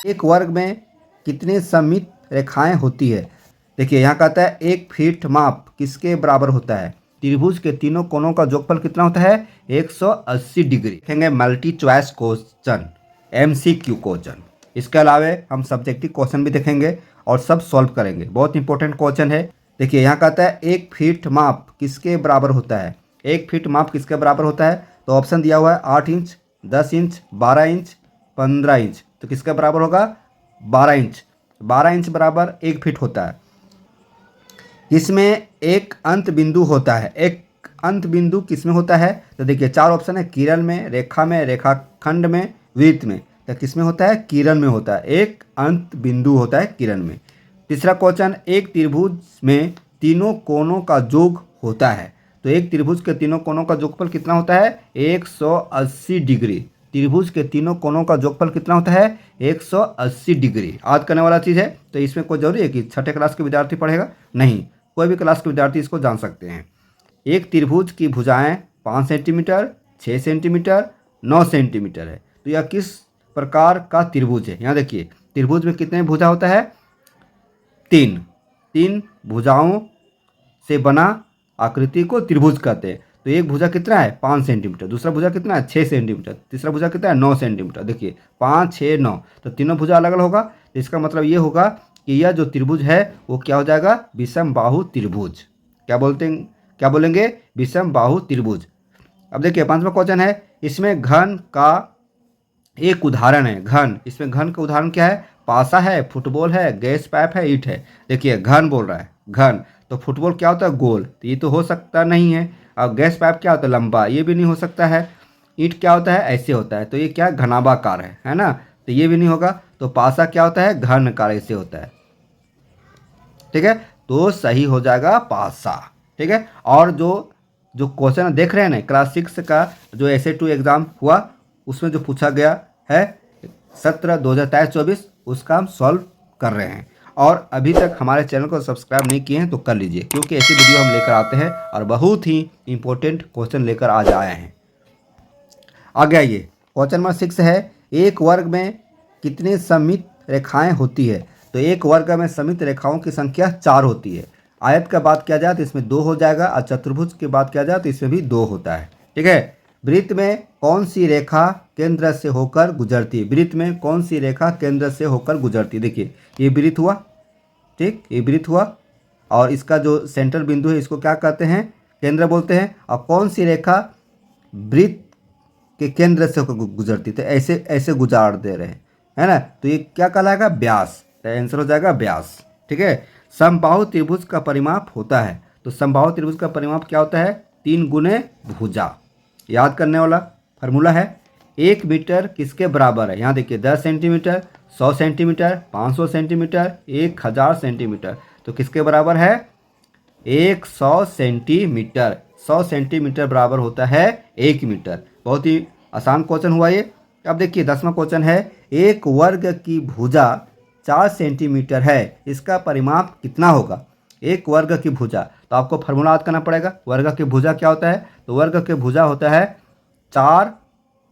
एक वर्ग में कितनी सममित रेखाएं होती है। देखिए यहाँ कहता है 1 फीट माप किसके बराबर होता है। त्रिभुज के तीनों कोणों का जोगफल कितना होता है 180 डिग्री। देखेंगे multi choice question, MCQ question. इसके अलावा हम सब्जेक्टिव क्वेश्चन भी देखेंगे और सब सॉल्व करेंगे। बहुत इंपॉर्टेंट क्वेश्चन है। देखिए यहाँ कहता है 1 फीट माप किसके बराबर होता है। 1 फीट माप किसके बराबर होता है, तो ऑप्शन दिया हुआ है 8 इंच, 10 इंच, 12 इंच, 15 इंच। तो किसके बराबर होगा 12 इंच। 12 इंच बराबर 1 फीट होता है। इसमें एक अंत बिंदु होता है। एक अंत बिंदु किसमें होता है, तो देखिए 4 ऑप्शन है, किरण में, रेखा में, रेखाखंड में, वृत्त में। तो किसमें होता है, किरण में होता है। एक अंत बिंदु होता है किरण में। तीसरा क्वेश्चन, एक त्रिभुज में तीनों कोणों का योग होता है। तो एक त्रिभुज के तीनों कोणों का योगफल कितना होता है 180 डिग्री। त्रिभुज के तीनों कोणों का योगफल कितना होता है 180 डिग्री। याद करने वाला चीज़ है। तो इसमें कोई जरूरी है कि छठे क्लास के विद्यार्थी पढ़ेगा, नहीं, कोई भी क्लास के विद्यार्थी इसको जान सकते हैं। एक त्रिभुज की भुजाएं 5 सेंटीमीटर, 6 सेंटीमीटर, 9 सेंटीमीटर है। तो यह किस प्रकार का त्रिभुज है। यहाँ देखिए त्रिभुज में कितने भुजा होता है, 3 भुजाओं से बना आकृति को त्रिभुज कहते हैं। तो एक भुजा कितना है 5 सेंटीमीटर, दूसरा भुजा कितना है 6 सेंटीमीटर, तीसरा भुजा कितना है 9 सेंटीमीटर। देखिए 5, 6, 9, तो तीनों भुजा अलग अलग होगा। तो इसका मतलब ये होगा कि यह जो त्रिभुज है वो क्या हो जाएगा, विषम बाहु त्रिभुज। क्या बोलेंगे, विषम बाहु त्रिभुज। अब देखिए 5वां क्वेश्चन है, इसमें घन का एक उदाहरण है। घन, इसमें घन का उदाहरण क्या है, पासा है, फुटबॉल है, गैस पाइप है, ईंट है। देखिए घन बोल रहा है, घन, तो फुटबॉल क्या होता है गोल, तो ये तो हो सकता नहीं है। अब गैस पाइप क्या होता है लंबा, ये भी नहीं हो सकता है। ईंट क्या होता है ऐसे होता है, तो ये क्या घनाभाकार है ना, तो ये भी नहीं होगा। तो पासा क्या होता है घनकार, ऐसे होता है। ठीक है, तो सही हो जाएगा पासा। ठीक है, और जो जो क्वेश्चन देख रहे हैं ना क्लास 6 का जो SA2 एग्जाम हुआ उसमें जो पूछा गया है 2023-24 उसका हम सॉल्व कर रहे हैं। और अभी तक हमारे चैनल को सब्सक्राइब नहीं किए हैं तो कर लीजिए, क्योंकि ऐसी वीडियो हम लेकर आते हैं और बहुत ही इंपॉर्टेंट क्वेश्चन लेकर आज आए हैं। आगे आइए, क्वेश्चन नंबर 6 है, एक वर्ग में कितनी सममित रेखाएं होती है। तो एक वर्ग में सममित रेखाओं की संख्या 4 होती है। आयत का बात किया जाए तो इसमें 2 हो जाएगा, और चतुर्भुज की बात किया जाए तो इसमें भी 2 होता है। ठीक है, वृत्त में कौन सी रेखा केंद्र से होकर गुजरती है। वृत्त में कौन सी रेखा केंद्र से होकर गुजरती है। देखिए ये वृत्त हुआ, ठीक, ये वृत्त हुआ, और इसका जो सेंट्रल बिंदु है इसको क्या कहते हैं, केंद्र बोलते हैं। और कौन सी रेखा वृत्त के केंद्र से होकर गुजरती, तो ऐसे ऐसे गुजार दे रहे हैं, है ना, तो ये क्या कहलाएगा व्यास। तो आंसर हो जाएगा व्यास। ठीक है, समबाहु त्रिभुज का परिमाप होता है। तो समबाहु त्रिभुज का परिमाप क्या होता है 3 गुने भुजा। याद करने वाला फार्मूला है, 1 मीटर किसके बराबर है। यहाँ देखिए 10 सेंटीमीटर, 100 सेंटीमीटर, 500 सेंटीमीटर, 1000 सेंटीमीटर। तो किसके बराबर है 100 सेंटीमीटर। 100 सेंटीमीटर बराबर होता है 1 मीटर। बहुत ही आसान क्वेश्चन हुआ ये। अब देखिए 10वां क्वेश्चन है, एक वर्ग की भुजा 4 सेंटीमीटर है, इसका परिमाप कितना होगा। एक वर्ग की भुजा, तो आपको फार्मूला याद करना पड़ेगा। वर्ग की भुजा क्या होता है, तो वर्ग की भुजा होता है 4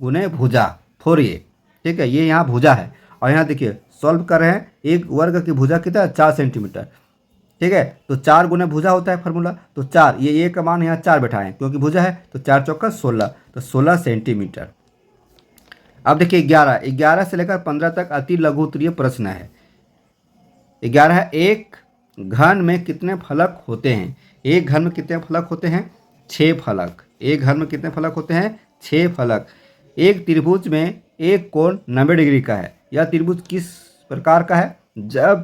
गुने भुजा 4a। ठीक है, ये यहाँ भुजा है, और यहाँ देखिए सॉल्व कर रहे हैं, एक वर्ग की भुजा कितना है 4 सेंटीमीटर। ठीक है, तो 4 गुने भुजा होता है फार्मूला, तो 4, ये का मान यहाँ 4 बैठाएं क्योंकि भुजा है, तो 4 चौका 16, तो 16 सेंटीमीटर। अब देखिए 11 से लेकर 15 तक अति लघु उत्तरीय प्रश्न है। 11, एक घन में कितने फलक होते हैं। एक घन में कितने फलक होते हैं 6 फलक। एक घन में कितने फलक होते हैं 6 फलक। एक त्रिभुज में एक कोण 90 डिग्री का है। यह त्रिभुज किस प्रकार का है, जब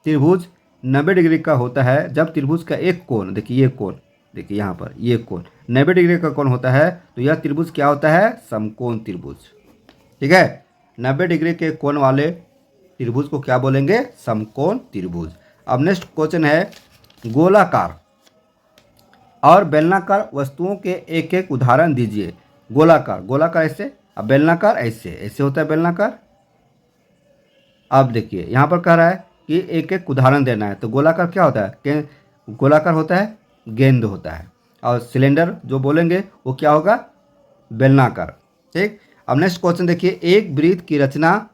त्रिभुज 90 डिग्री का होता है, जब त्रिभुज का एक कोण, देखिए ये कोण, देखिए यहाँ पर ये कोण 90 डिग्री का कोण होता है, तो यह त्रिभुज क्या होता है समकोण त्रिभुज। ठीक है, 90 डिग्री के कोण वाले त्रिभुज को क्या बोलेंगे समकोण त्रिभुज। अब नेक्स्ट क्वेश्चन है, गोलाकार और बेलनाकार वस्तुओं के एक एक उदाहरण दीजिए। गोलाकार ऐसे, अब बेलनाकार ऐसे, ऐसे होता है बेलनाकार। अब देखिए यहाँ पर कह रहा है कि एक एक उदाहरण देना है। तो गोलाकार क्या होता है, गोलाकार होता है गेंद होता है, और सिलेंडर जो बोलेंगे वो क्या होगा बेलनाकार। ठीक, अब नेक्स्ट क्वेश्चन देखिए, एक वृत्त की रचना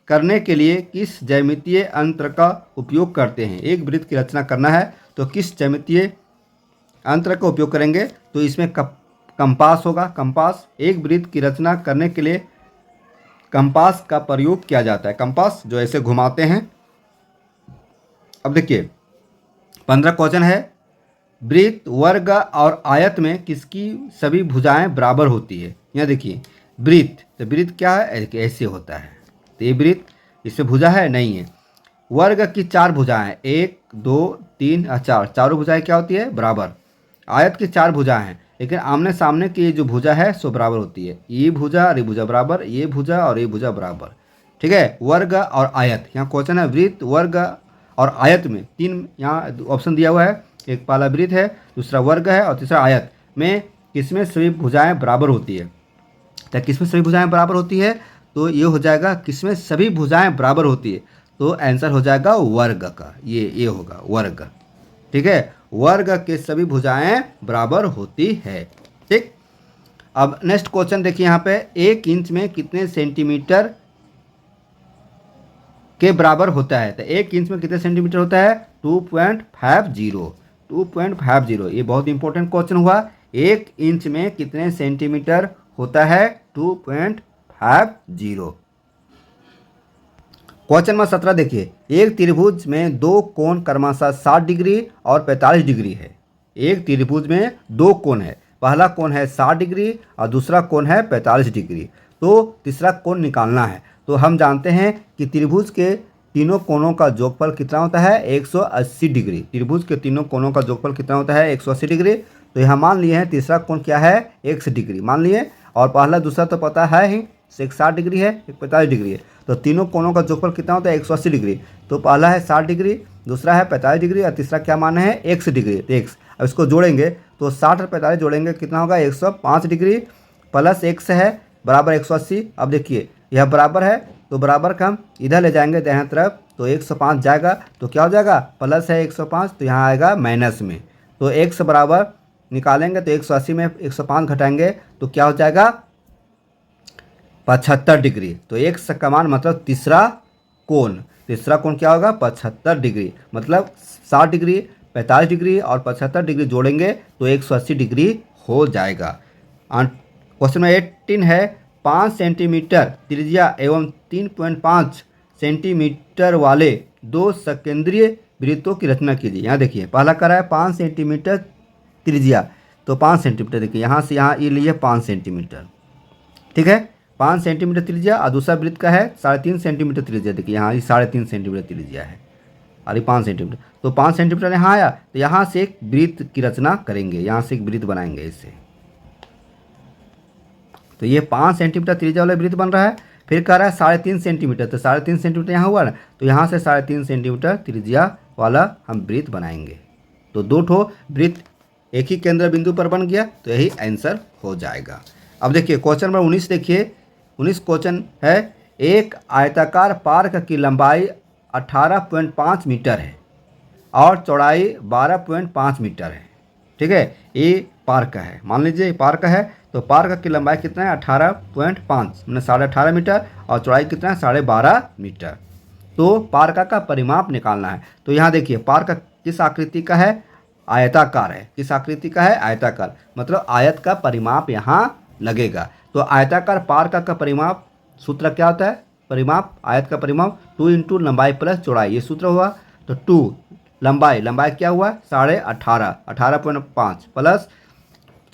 करने के लिए किस ज्यामितीय अंतर का उपयोग करते हैं। एक वृत्त की रचना करना है तो किस ज्यामितीय अंतर का उपयोग करेंगे, तो इसमें कंपास होगा। कंपास, एक वृत्त की रचना करने के लिए कंपास का प्रयोग किया जाता है। कंपास जो ऐसे घुमाते हैं। अब देखिए 15 क्वेश्चन है, वृत्त, वर्ग और आयत में किसकी सभी भुजाएं बराबर होती है। यहाँ देखिए वृत्त, तो वृत्त क्या है, ऐसे होता है, तो ये वृत्त, इसमें भुजा है नहीं है। वर्ग की 4 भुजाएं, 1 2 3 और 4, चारों भुजाएं क्या होती है, बराबर। आयत की 4 भुजाएं हैं, लेकिन आमने सामने की जो भुजा है सो बराबर होती है। ये भुजा और ये भुजा बराबर, ये भुजा और ये भुजा बराबर। ठीक है, वर्ग और आयत, यहाँ क्वेश्चन है वृत्त, वर्ग और आयत में 3 यहाँ ऑप्शन दिया हुआ है। एक पहला वृत्त है, दूसरा वर्ग है और तीसरा आयत में किसमें सभी भुजाएं बराबर होती है। तो किसमें सभी भुजाएं बराबर होती है, तो ये हो जाएगा किसमें सभी भुजाएं बराबर होती है, तो आंसर हो जाएगा वर्ग का, ये होगा वर्ग। ठीक है, वर्ग के सभी भुजाएं बराबर होती है। ठीक, अब नेक्स्ट क्वेश्चन देखिए यहाँ पे, 1 इंच में कितने सेंटीमीटर के बराबर होता है। तो 1 इंच में कितने सेंटीमीटर होता है, 2.50। 2.50, ये बहुत इंपॉर्टेंट क्वेश्चन हुआ। 1 इंच में कितने सेंटीमीटर होता है, 2.50। क्वेश्चन नंबर 17 देखिए, एक त्रिभुज में 2 कोण क्रमशः 60 डिग्री और 45 डिग्री है। एक त्रिभुज में 2 कोण है, पहला कोण है 60 डिग्री और दूसरा कोण है 45 डिग्री, तो तीसरा कोण निकालना है। तो हम जानते हैं कि त्रिभुज के तीनों कोणों का जोगफल कितना होता है, 180 डिग्री। त्रिभुज के तीनों कोणों का जोगफल कितना होता है, 180 डिग्री। तो यहाँ मान लिए हैं तीसरा कोण क्या है, 1 डिग्री मान लिए, और पहला दूसरा तो पता है ही, एक 60 डिग्री है, एक 45 डिग्री है। तो तीनों कोणों का जोगफल कितना होता है, 180 डिग्री। तो पहला है 60 डिग्री, दूसरा है 45 डिग्री और तीसरा क्या माना है, 1 डिग्री। तो x, अब इसको जोड़ेंगे तो 60 और 45 जोड़ेंगे कितना होगा, 105 डिग्री प्लस x है बराबर 180। अब देखिए यह बराबर है, तो बराबर का हम इधर ले जाएंगे दाहिने तरफ, तो 105 जाएगा, तो क्या हो जाएगा, प्लस है 105, तो यहाँ आएगा माइनस में। तो x बराबर निकालेंगे तो 180 में 105 घटाएंगे तो क्या हो जाएगा, 75 डिग्री। तो x का मान मतलब तीसरा कोण क्या होगा, 75 डिग्री। मतलब 60 डिग्री, 45 डिग्री और 75 डिग्री जोड़ेंगे तो 180 डिग्री हो जाएगा। क्वेश्चन नंबर 18 है, 5 सेंटीमीटर त्रिज्या एवं 3.5 सेंटीमीटर वाले 2 सकेंद्रीय वृत्तों की रचना कीजिए। यहाँ देखिए पहला कर रहा है 5 सेंटीमीटर त्रिज्या, तो 5 सेंटीमीटर देखिए यहाँ से यहाँ ये लिए 5 सेंटीमीटर। ठीक है, 5 सेंटीमीटर त्रिज्या, और दूसरा वृत्त का है 3.5 सेंटीमीटर त्रिज्या। देखिए यहाँ ये 3.5 सेंटीमीटर त्रिज्या है और ये 5 सेंटीमीटर, तो 5 सेंटीमीटर यहाँ आया, तो यहाँ से एक वृत्त की रचना करेंगे, यहाँ से एक वृत्त बनाएंगे इससे। तो ये 5 सेंटीमीटर त्रिज्या वाला वृत्त बन रहा है। फिर कह रहा है 3.5 सेंटीमीटर, तो 3.5 सेंटीमीटर यहाँ हुआ ना, तो यहाँ से 3.5 सेंटीमीटर त्रिज्या वाला हम वृत्त बनाएंगे। तो 2 ठो वृत्त एक ही केंद्र बिंदु पर बन गया, तो यही आंसर हो जाएगा। अब देखिए क्वेश्चन नंबर 19 देखिए, 19 क्वेश्चन है, एक आयताकार पार्क की लंबाई 18.5 मीटर है और चौड़ाई 12.5 मीटर है। ठीक है, ये पार्क है, मान लीजिए पार्क है, तो पार्क की लंबाई कितना है, 18.5 मैंने 18.5 मीटर, और चौड़ाई कितना है, 12.5 मीटर। तो पार्क का परिमाप निकालना है। तो यहाँ देखिए पार्क किस आकृति का है, आयताकार है। किस आकृति का है, आयताकार, मतलब आयत का परिमाप यहाँ लगेगा। तो आयताकार पार्क का परिमाप सूत्र क्या होता है, परिमाप आयत का परिमाप 2 इंटू लंबाई प्लस चौड़ाई, ये सूत्र हुआ। तो 2 लंबाई क्या हुआ, 18.5 18.5 प्लस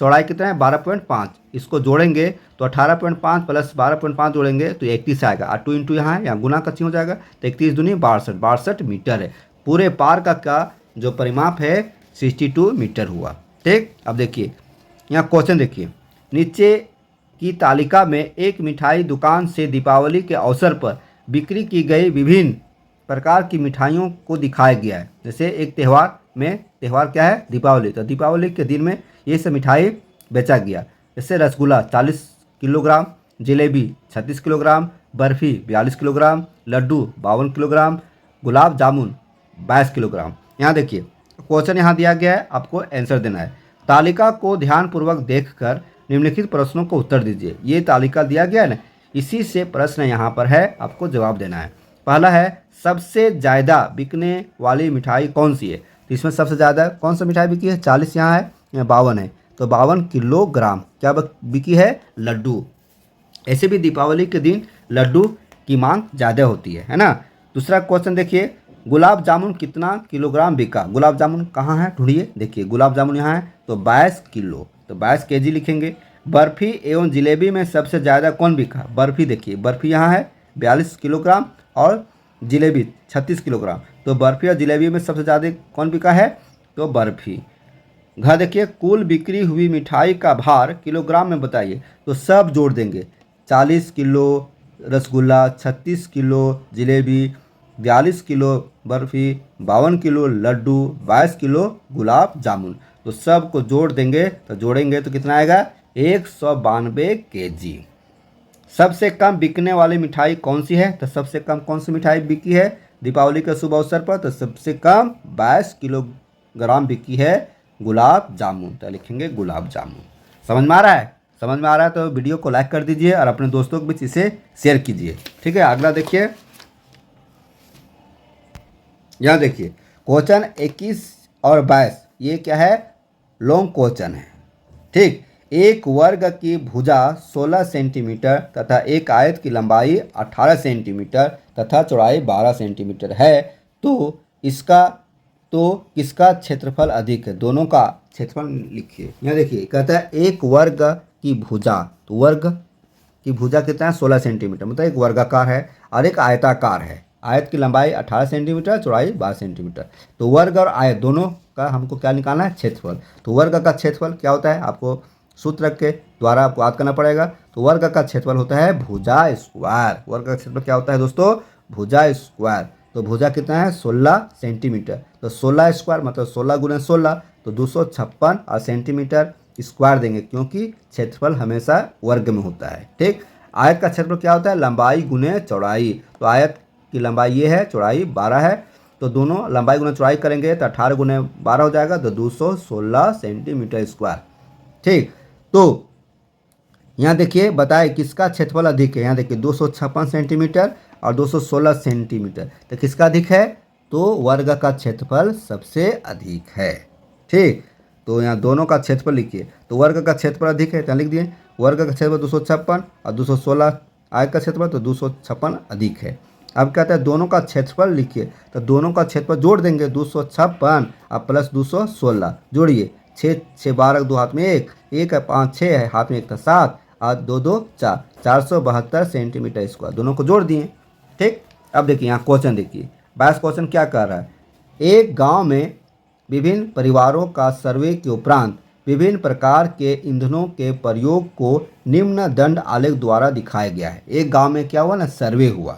चौड़ाई कितना है, 12.5। इसको जोड़ेंगे तो 18.5 प्लस 12.5 जोड़ेंगे तो 31 आएगा, और 2 इंटू यहाँ गुना का चिन्ह हो जाएगा, तो 31 दूनी 62 मीटर है। पूरे पार्क का जो परिमाप है 62 मीटर हुआ। ठीक, अब देखिए यहाँ क्वेश्चन देखिए, नीचे की तालिका में एक मिठाई दुकान से दीपावली के अवसर पर बिक्री की गई विभिन्न प्रकार की मिठाइयों को दिखाया गया है। जैसे एक त्यौहार क्या है, दीपावली, तो दीपावली के दिन में ये सब मिठाई बेचा गया। जैसे rasgulla 40 kilogram, jalebi 36 kilogram, barfi 42 kilogram, laddoo 52 kilogram, gulab jamun 22 kilogram. यहाँ देखिए क्वेश्चन यहाँ दिया गया है, आपको आंसर देना है। तालिका को ध्यानपूर्वक देखकर निम्नलिखित प्रश्नों को उत्तर दीजिए। ये तालिका दिया गया है ना, इसी से प्रश्न यहाँ पर है, आपको जवाब देना है। पहला है सबसे ज़्यादा बिकने वाली मिठाई कौन सी है? तो इसमें सबसे ज़्यादा कौन सा मिठाई बिकी है? 40 यहाँ है या 52 है, तो 52 किलोग्राम क्या बिकी है? लड्डू। ऐसे भी दीपावली के दिन लड्डू की मांग ज़्यादा होती है ना। दूसरा क्वेश्चन देखिए, गुलाब जामुन कितना किलोग्राम बिका? गुलाब जामुन कहाँ है, ढूंढिए। देखिए गुलाब जामुन यहाँ है, तो 22 किलो, तो 22 केजी लिखेंगे। बर्फ़ी एवं जिलेबी में सबसे ज़्यादा कौन बिका? बर्फ़ी, देखिए बर्फ़ी यहाँ है 42 किलोग्राम और जिलेबी 36 किलोग्राम, तो बर्फ़ी और जिलेबी में सबसे ज़्यादा कौन बिका है? तो बर्फ़ी। घर देखिए, कुल बिक्री हुई मिठाई का भार किलोग्राम में बताइए, तो सब जोड़ देंगे। 40 kilo rasgulla, 36 kilo jalebi, 42 kilo barfi, 52 kilo laddoo, 22 kilo gulab jamun, तो सब को जोड़ देंगे, तो जोड़ेंगे तो कितना आएगा? 192 केजी। सबसे कम बिकने वाली मिठाई कौन सी है? तो सबसे कम कौन सी मिठाई बिकी है दीपावली के शुभ अवसर पर? तो सबसे कम 22 किलोग्राम बिकी है गुलाब जामुन, तो लिखेंगे गुलाब जामुन। समझ में आ रहा है? समझ में आ रहा है तो वीडियो को लाइक कर दीजिए और अपने दोस्तों के बीच इसे शेयर कीजिए। ठीक है, अगला देखिए, यहाँ देखिए क्वेश्चन 21 और 22, ये क्या है? लॉन्ग क्वेश्चन है। ठीक, एक वर्ग की भुजा 16 सेंटीमीटर तथा एक आयत की लंबाई 18 सेंटीमीटर तथा चौड़ाई 12 सेंटीमीटर है, तो किसका क्षेत्रफल अधिक है? दोनों का क्षेत्रफल लिखिए। यहाँ देखिए कहता है एक वर्ग की भुजा, तो वर्ग की भुजा कितना है? 16 सेंटीमीटर, मतलब एक वर्गाकार है, और एक आयताकार है। आयत की लंबाई 18 सेंटीमीटर, चौड़ाई 12 सेंटीमीटर। तो वर्ग और आयत दोनों का हमको क्या निकालना है? क्षेत्रफल। तो वर्ग का क्षेत्रफल क्या होता है? आपको सूत्र के द्वारा आपको याद करना पड़ेगा। तो वर्ग का क्षेत्रफल होता है भुजा स्क्वायर। वर्ग का क्षेत्रफल क्या होता है दोस्तों? भुजा स्क्वायर। तो भुजा कितना है? 16 सेंटीमीटर, तो 16 स्क्वायर मतलब 16 गुना 16, तो 256, और सेंटीमीटर स्क्वायर देंगे क्योंकि क्षेत्रफल हमेशा वर्ग में होता है। ठीक, आयत का क्षेत्रफल क्या होता है? लंबाई गुने चौड़ाई। तो आयत की लंबाई ये है, चौड़ाई 12 है, तो दोनों लंबाई गुना चौड़ाई करेंगे तो 18 गुने 12 हो जाएगा, तो 216 सेंटीमीटर स्क्वायर। ठीक, तो यहाँ देखिए बताए किसका क्षेत्रफल अधिक है। यहाँ देखिए 256 सेंटीमीटर और 216 सेंटीमीटर, तो किसका अधिक है? तो वर्ग का क्षेत्रफल सबसे अधिक है। ठीक, तो यहाँ दोनों का क्षेत्रफल लिखिए। तो वर्ग का क्षेत्रफल अधिक है, तो लिख दिए वर्ग का क्षेत्रफल 256 और 216 आयत का क्षेत्रफल, तो 256 अधिक है। अब कहते हैं दोनों का क्षेत्रफल लिखिए, तो दोनों का क्षेत्रफल जोड़ देंगे, 256 और प्लस 216 जोड़िए, 6 6 12 दो हाथ में एक है, 5 6 है, हाथ में एक था 7 और 2 2 4, 472 सेंटीमीटर स्क्वायर, दोनों को जोड़ दिए। ठीक, अब देखिए यहाँ क्वेश्चन देखिए, 22 क्वेश्चन क्या कर रहा है? एक गांव में विभिन्न परिवारों का सर्वे के उपरांत विभिन्न प्रकार के ईंधनों के प्रयोग को निम्न दंड आलेख द्वारा दिखाया गया है। एक गांव में क्या हुआ ना? सर्वे हुआ।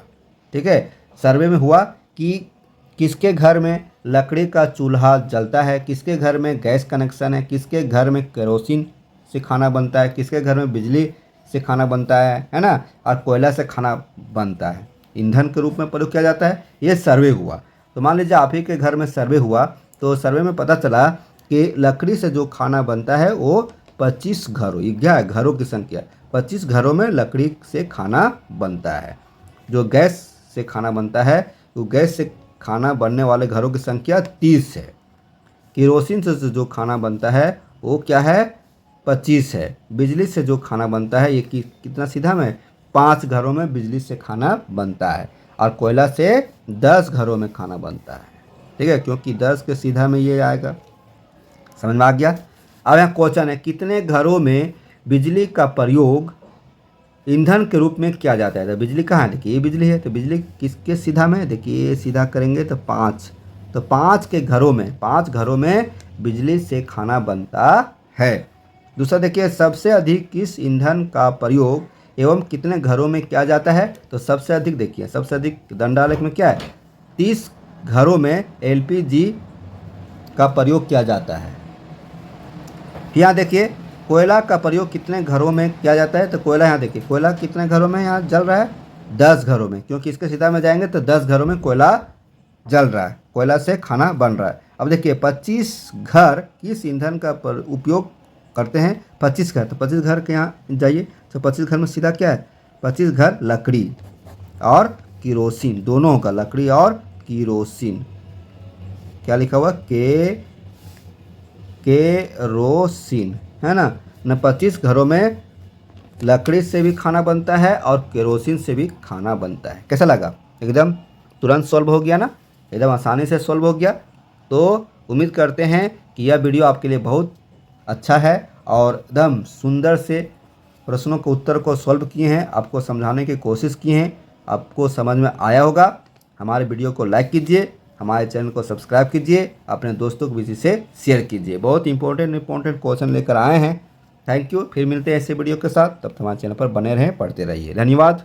ठीक है, सर्वे में हुआ कि किसके घर में लकड़ी का चूल्हा जलता है, किसके घर में गैस कनेक्शन है, किसके घर में केरोसिन से खाना बनता है, किसके घर में बिजली से खाना बनता है ना, और कोयला से खाना बनता है, ईंधन के रूप में प्रयोग किया जाता है। ये सर्वे हुआ। तो मान लीजिए आप ही के घर में सर्वे हुआ, तो सर्वे में पता चला कि लकड़ी से जो खाना बनता है वो 25 घरों, ये क्या है? घरों की संख्या, 25 घरों में लकड़ी से खाना बनता है। जो गैस से खाना बनता है, तो गैस से खाना बनने वाले घरों की संख्या 30 है। केरोसिन से जो खाना बनता है वो क्या है? 25 है। बिजली से जो खाना बनता है ये कितना सीधा में? 5 घरों में बिजली से खाना बनता है, और कोयला से 10 घरों में खाना बनता है। ठीक है, क्योंकि 10 के सीधा में ये आएगा। समझ में आ गया? अब यहाँ क्वेश्चन है कितने घरों में बिजली का प्रयोग ईंधन के रूप में किया जाता है? तो बिजली कहाँ है? देखिए ये बिजली है, तो बिजली किसके सीधा में? देखिए ये सीधा करेंगे तो 5, तो 5 के घरों में, 5 घरों में बिजली से खाना बनता है। दूसरा देखिए सबसे अधिक किस ईंधन का प्रयोग एवं कितने घरों में किया जाता है? तो सबसे अधिक देखिए, सबसे अधिक दंडालेख में क्या है? 30 घरों में एलपीजी का प्रयोग किया जाता है। यहाँ देखिए कोयला का प्रयोग कितने घरों में किया जाता है? तो कोयला यहाँ देखिए, कोयला कितने घरों में यहाँ जल रहा है? 10 घरों में, क्योंकि इसके सीधा में जाएंगे तो 10 घरों में कोयला जल रहा है, कोयला से खाना बन रहा है। अब देखिए 25 घर किस ईंधन का उपयोग करते हैं 25 घर, तो 25 घर के यहाँ जाइए, तो 25 घर में सीधा क्या है, 25 घर लकड़ी और किरोसिन दोनों होगा, लकड़ी और किरोसिन, क्या लिखा हुआ, केरोसिन, है ना 25 घरों में लकड़ी से भी खाना बनता है और केरोसिन से भी खाना बनता है। कैसा लगा, एकदम तुरंत सॉल्व हो गया ना, एकदम आसानी से सॉल्व हो गया। तो उम्मीद करते हैं कि यह वीडियो आपके लिए बहुत अच्छा है और एकदम सुंदर से प्रश्नों के उत्तर को सॉल्व किए हैं, आपको समझाने की कोशिश की हैं, आपको समझ में आया होगा। हमारे वीडियो को लाइक कीजिए, हमारे चैनल को सब्सक्राइब कीजिए, अपने दोस्तों को भी इसे शेयर कीजिए। बहुत इंपॉर्टेंट क्वेश्चन लेकर आए हैं। थैंक यू, फिर मिलते हैं ऐसे वीडियो के साथ, तब हमारे चैनल पर बने रहें, पढ़ते रहिए। धन्यवाद।